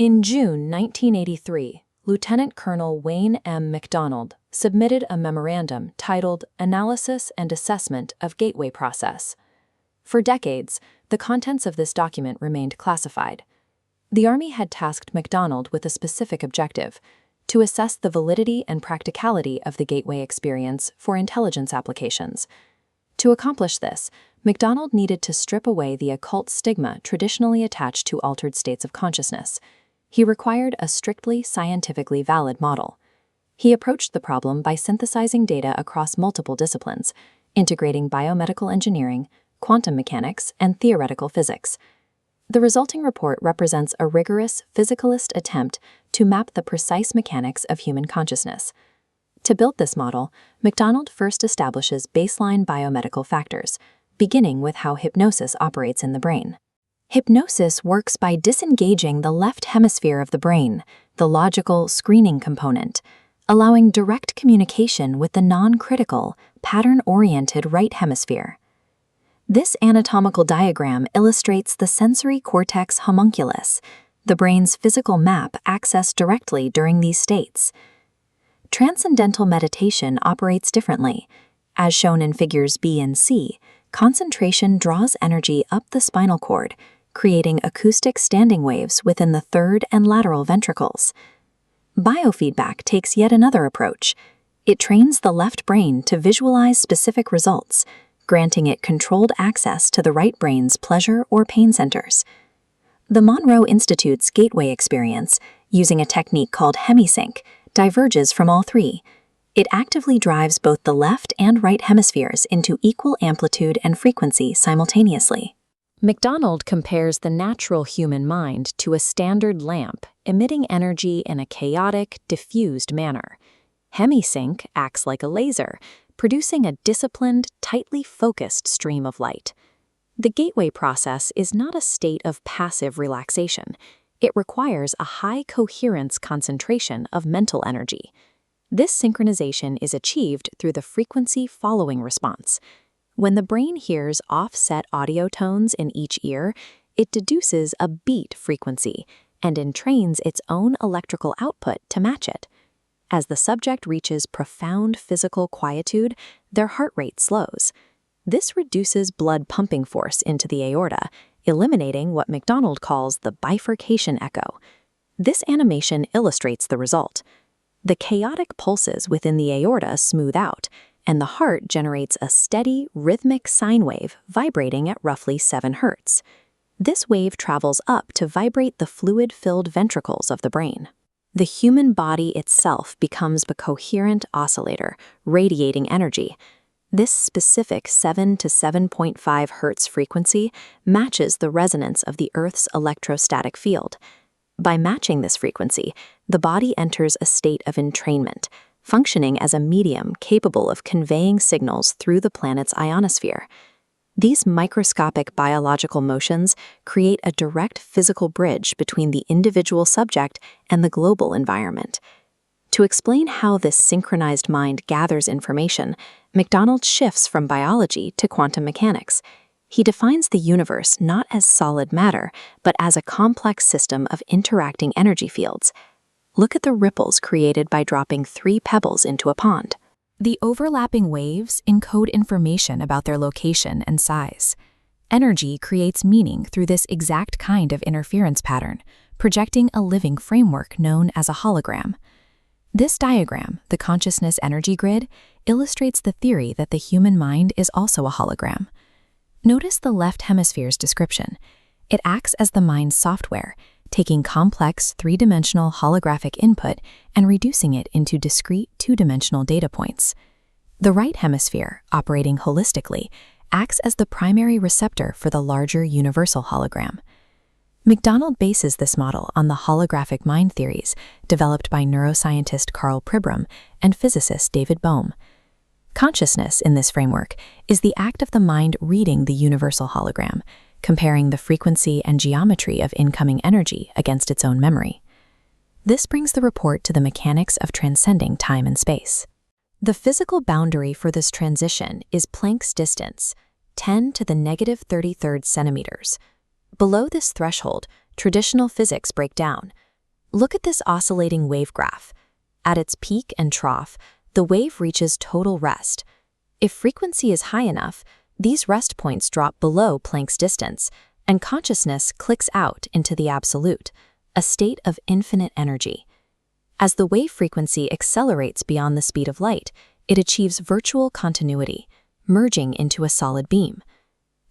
In June 1983, Lieutenant Colonel Wayne M. McDonald submitted a memorandum titled Analysis and Assessment of Gateway Process. For decades, the contents of this document remained classified. The Army had tasked McDonald with a specific objective: to assess the validity and practicality of the gateway experience for intelligence applications. To accomplish this, McDonald needed to strip away the occult stigma traditionally attached to altered states of consciousness. He required a strictly scientifically valid model. He approached the problem by synthesizing data across multiple disciplines, integrating biomedical engineering, quantum mechanics, and theoretical physics. The resulting report represents a rigorous, physicalist attempt to map the precise mechanics of human consciousness. To build this model, McDonald first establishes baseline biomedical factors, beginning with how hypnosis operates in the brain. Hypnosis works by disengaging the left hemisphere of the brain, the logical screening component, allowing direct communication with the non-critical, pattern-oriented right hemisphere. This anatomical diagram illustrates the sensory cortex homunculus, the brain's physical map accessed directly during these states. Transcendental meditation operates differently. As shown in figures B and C, concentration draws energy up the spinal cord, creating acoustic standing waves within the third and lateral ventricles. Biofeedback takes yet another approach. It trains the left brain to visualize specific results, granting it controlled access to the right brain's pleasure or pain centers. The Monroe Institute's gateway experience, using a technique called Hemi-Sync, diverges from all three. It actively drives both the left and right hemispheres into equal amplitude and frequency simultaneously. McDonald compares the natural human mind to a standard lamp emitting energy in a chaotic, diffused manner. Hemi-Sync acts like a laser, producing a disciplined, tightly focused stream of light. The gateway process is not a state of passive relaxation. It requires a high coherence concentration of mental energy. This synchronization is achieved through the frequency following response. When the brain hears offset audio tones in each ear, it deduces a beat frequency and entrains its own electrical output to match it. As the subject reaches profound physical quietude, their heart rate slows. This reduces blood pumping force into the aorta, eliminating what McDonald calls the bifurcation echo. This animation illustrates the result. The chaotic pulses within the aorta smooth out, and the heart generates a steady, rhythmic sine wave vibrating at roughly 7 Hz. This wave travels up to vibrate the fluid-filled ventricles of the brain. The human body itself becomes a coherent oscillator, radiating energy. This specific 7 to 7.5 Hz frequency matches the resonance of the Earth's electrostatic field. By matching this frequency, the body enters a state of entrainment, functioning as a medium capable of conveying signals through the planet's ionosphere. These microscopic biological motions create a direct physical bridge between the individual subject and the global environment. To explain how this synchronized mind gathers information, McDonald shifts from biology to quantum mechanics. He defines the universe not as solid matter, but as a complex system of interacting energy fields. Look at the ripples created by dropping 3 pebbles into a pond. The overlapping waves encode information about their location and size. Energy creates meaning through this exact kind of interference pattern, projecting a living framework known as a hologram. This diagram, the consciousness energy grid, illustrates the theory that the human mind is also a hologram. Notice the left hemisphere's description. It acts as the mind's software, taking complex 3-dimensional holographic input and reducing it into discrete 2-dimensional data points. The right hemisphere, operating holistically, acts as the primary receptor for the larger universal hologram. McDonald bases this model on the holographic mind theories developed by neuroscientist Carl Pribram and physicist David Bohm. Consciousness in this framework is the act of the mind reading the universal hologram, comparing the frequency and geometry of incoming energy against its own memory. This brings the report to the mechanics of transcending time and space. The physical boundary for this transition is Planck's distance, 10 to the -33rd centimeters. Below this threshold, traditional physics break down. Look at this oscillating wave graph. At its peak and trough, the wave reaches total rest. If frequency is high enough, these rest points drop below Planck's distance, and consciousness clicks out into the absolute, a state of infinite energy. As the wave frequency accelerates beyond the speed of light, it achieves virtual continuity, merging into a solid beam.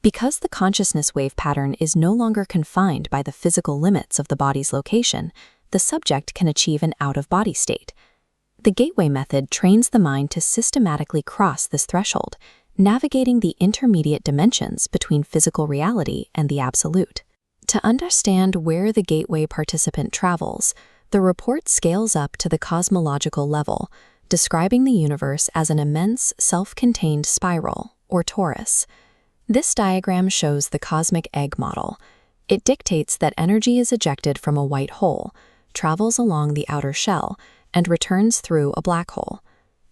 Because the consciousness wave pattern is no longer confined by the physical limits of the body's location, the subject can achieve an out-of-body state. The gateway method trains the mind to systematically cross this threshold, navigating the intermediate dimensions between physical reality and the absolute. To understand where the gateway participant travels, the report scales up to the cosmological level, describing the universe as an immense self-contained spiral, or torus. This diagram shows the cosmic egg model. It dictates that energy is ejected from a white hole, travels along the outer shell, and returns through a black hole.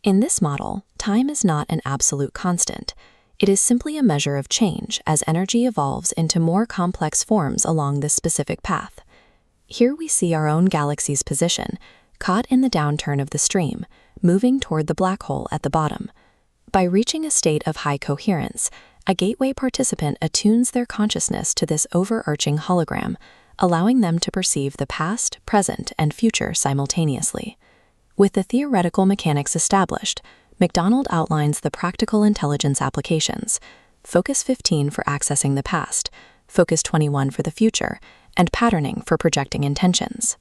In this model, time is not an absolute constant. It is simply a measure of change as energy evolves into more complex forms along this specific path. Here we see our own galaxy's position, caught in the downturn of the stream, moving toward the black hole at the bottom. By reaching a state of high coherence, a gateway participant attunes their consciousness to this overarching hologram, allowing them to perceive the past, present, and future simultaneously. With the theoretical mechanics established, McDonald outlines the practical intelligence applications: Focus 15 for accessing the past, Focus 21 for the future, and patterning for projecting intentions.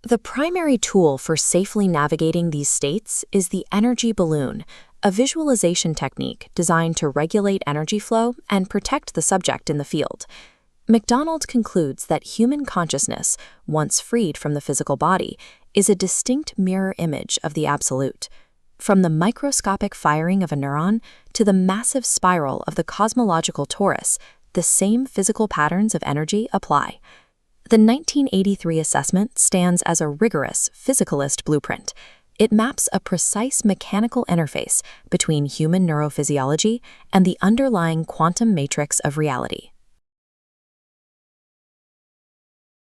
The primary tool for safely navigating these states is the energy balloon, a visualization technique designed to regulate energy flow and protect the subject in the field. McDonald concludes that human consciousness, once freed from the physical body, is a distinct mirror image of the absolute. From the microscopic firing of a neuron to the massive spiral of the cosmological torus, the same physical patterns of energy apply. The 1983 assessment stands as a rigorous physicalist blueprint. It maps a precise mechanical interface between human neurophysiology and the underlying quantum matrix of reality.